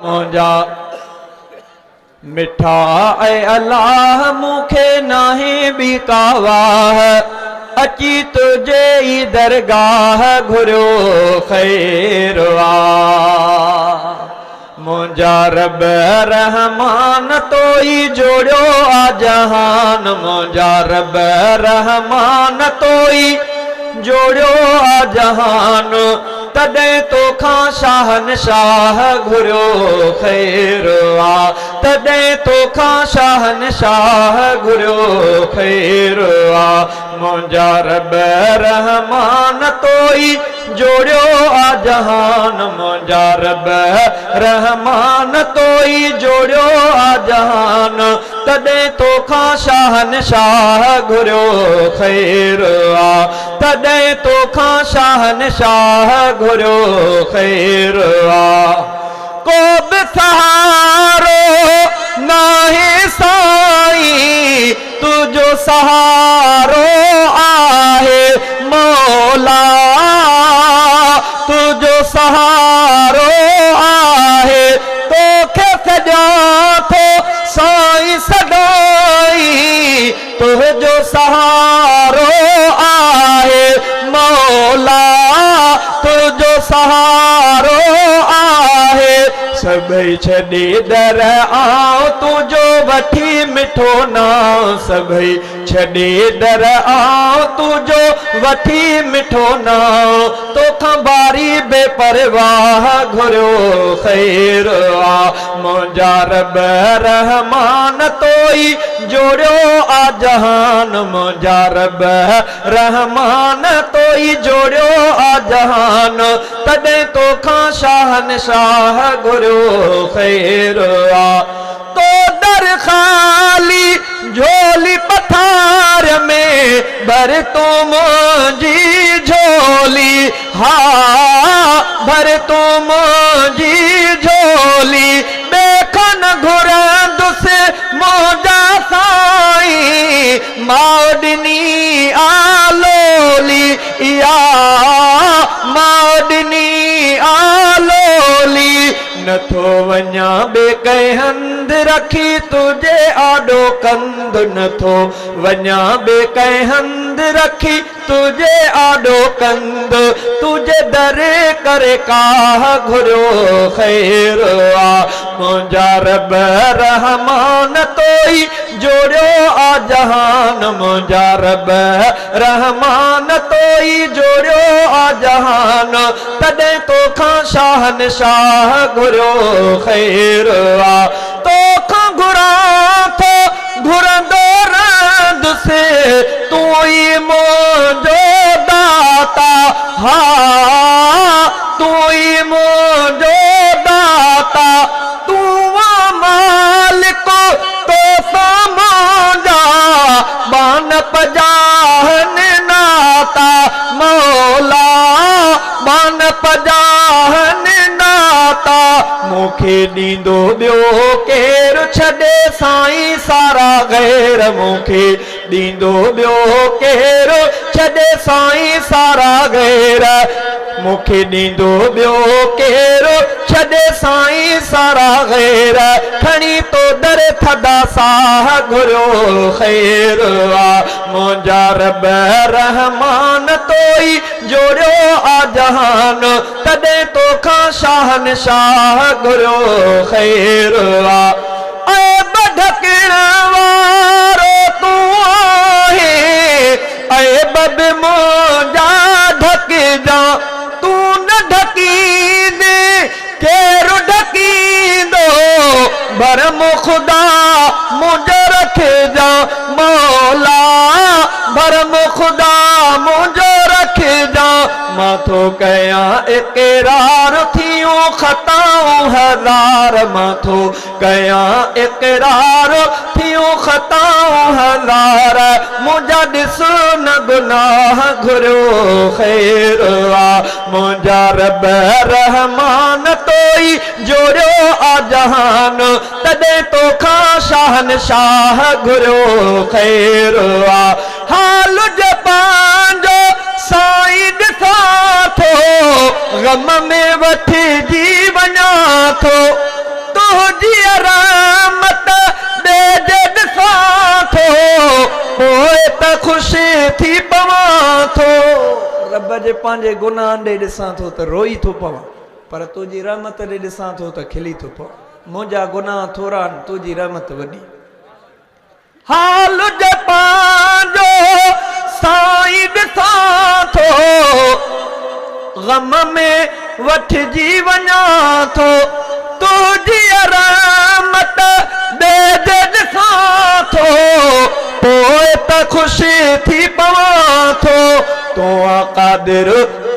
मुंहिंजा मिठा ऐ अल्लाह मूंखे नाहे बि का वाह अची तुझे ई दरगाह घुरियो ख़ैर वाह। मुंहिंजा रब रहमान तो ई जोड़ियो आ जहान। मुंहिंजा रब रहमान तो ई जोड़ियो आ जहान। तॾहिं तोखां शाहनशाह घुरियो ख़ैर आ। तॾहिं तोखां शाहनशाह घुरियो ख़ैर आ। मुंहिंजा रब रहमान तो ई जोड़ियो आ जहान। मुंहिंजा रब रहमान तो ई जोड़ियो आ जहान। तॾहिं तोखां शाहनशाह घुरियो ख़ैर आ। तॾहिं तोखां शाहनशाह घुरियो ख़ैर आ। को बि सहारो नाहे साईं तुझो सहारो आहे मौला। तुझो सहारो आहे तोखे सॼा थो साईं सदाई। तुझो सहारो आहे मौला। तुझो सहारो आहे सभई छॾे दर आऊं तुझो वठी मिठो नाम। सभई छॾे दर आऊं तुझो वठी मिठो नाम। तोखां बारी बेपरवाह घुरियो ख़ैर आ। मुंहिंजा रब रहमान तो ई जोड़ियो आ जहान। मुंहिंजा रब रहमान तो ई जोड़ियो आ जहान। तॾहिं तोखां शाहनशाह घुरियो ख़ैर आ। तो दर ख़ाली झोली पथार में भर तूं मुंहिंजी झोली। हा भर तूं मुंहिंजी झोली। बेखन घुरंदुसि मुंहिंजा साईं मां ॾिनी आलोली। इहा मां ॾिनी आलोली। नथो वञा ॿिए कंहिं हंधि रखी तुझे आॾो कंद। नथो वञा ॿिए कंहिं हंधि रखी तुझे आॾो कंद। तुझे दर करे काह घुरियो ख़ैर आ। मुंहिंजा रब रहमान तो ई जोड़ियो आ जहान। मुंहिंजा रब रहमान तो ई जोड़ियो आ जहान। तॾहिं तोखां शाहनशाह घुरियो ख़ैर आ। तोखां घुरां थो घुरंदो रहंदुसि तूं ई मुंहिंजो दाता। हा तूं ई मुंहिंजो दाता। तूं मालिक तोसां मुंहिंजा बान पजाहन नाता। मौला बान पजाहन नाता। मूंखे ॾींदो ॿियो केरु छॾे साईं सारा गैर। मूंखे ॾींदो ॿियो केरु छॾे साईं सारा गैर। मूंखे ॾींदो ॿियो केरु छॾे साईं सारा गैर। खणी तो दर थदा साह घुरियो ख़ैर आ। मुंहिंजा रब रहमान तो ई जोड़ियो आ जहान। तॾहिं तोखां शाहनशाह घुरियो ख़ैर आ। ऐब ढकण वारो तूं आहे ऐब बि मुंहिंजा ढकजा। तूं न ढकींदे केरु ढकींदो भरम ख़ुदा मुंहिंजो रखजा। मौला भरम ख़ुदा मुंहिंजो रखजा। मां थो कयां इक़रार थियूं ख़ताऊं हज़ार। मां थो कयां इक़रार थियूं ख़ताऊं हज़ार। मुंहिंजा ॾिस न गुनाह घुरियो ख़ैर आ। मुंहिंजा रब रहमान तो ई जोड़ियो आ जहान। तॾहिं तोखां शाहनशाह घुरियो ख़ैर आ। हाल जो पंहिंजो साईं ॾिसां थो गम में वठिजी वञा थो। त ख़ुशी थी पवां थो। रब जे पंहिंजे गुनाह ॾे ॾिसां थो त रोई थो पवां, पर तुंहिंजी रहमत ॾे ॾिसां थो त खिली थो पवां। मुंहिंजा गुनाह थोरा आहिनि, तुंहिंजी रहमत वॾी। हाल जे पंहिंजो साईं ॾिसां थो, ग़म में वठिजी वञां थो। तुंहिंजी रहमत ॾे ॾिसां थो, पोइ त ख़ुशी थी पवां थो। तूं आ क़ादिर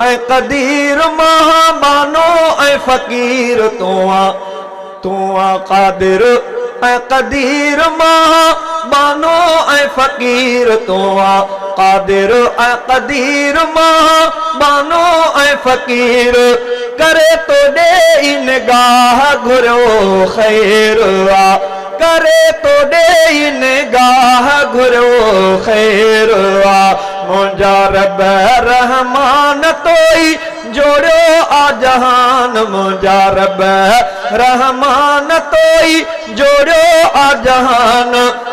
ऐं क़दीर, महाबानो ऐं फ़क़ीर। तूं आ क़ादिर ऐं क़दीर, महाबानो ऐं फ़क़ीर। तूं आ क़ादिर ऐं क़दीर, महाबानो ऐं फ़क़ीर। करे तो ॾे निगाह घुरियो ख़ैर आ, करे तो ॾे निगाह घुरियो ख़ैर आ। मुंहिंजा रब रहमान तोई जोड़ियो आ जहान। मुंहिंजा रब रहमान तोई जोड़ियो आ जहान।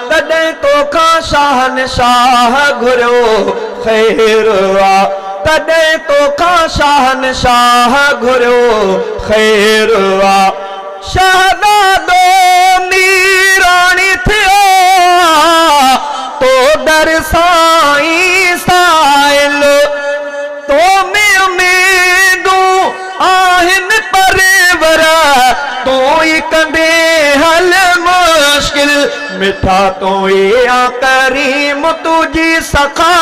तॾहिं तोखां शाहनशाह घुरियो ख़ैर आ, तॾहिं तोखां शाहनशाह घुरियो ख़ैर आ। शहज़ादो मीराणी थियो तो दर साईं साइल। तो में उम्मीदूं आहिनि परवर, तो ई कंदे हल मुश्किल। मिठा तो ई आ करीम, तुझी सखा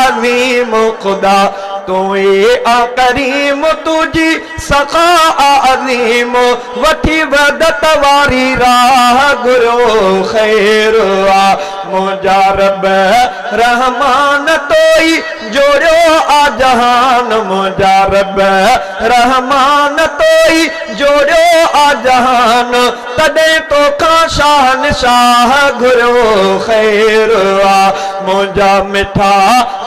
अज़ीम खुदा। तो ई आ करीम, तुझी सखा अज़ीम। वठी वदत वारी राह घुरियो ख़ैर आ। मुंहिंजा रब रहमान तोई जोड़ियो आ जहान। मुंहिंजा रब रहमान तोई जोड़ियो आ जहान। तॾहिं तोखां शाहनशाह घुरियो ख़ैर आ। मुंहिंजा मिठा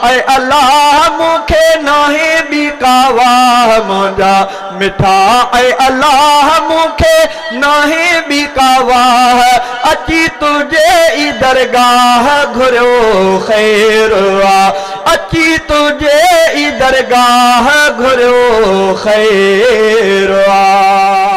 ऐं अल्लाह मूंखे नाहे ॿी का वाह। मुंहिंजा मिठा ऐं अल्लाह मूंखे नाहे ॿी का वाह। अची तुंहिंजे ई दरगाह घुरियो ख़ैर आ, अची तुंहिंजे ई दरगाह घुरियो ख़ैर आ।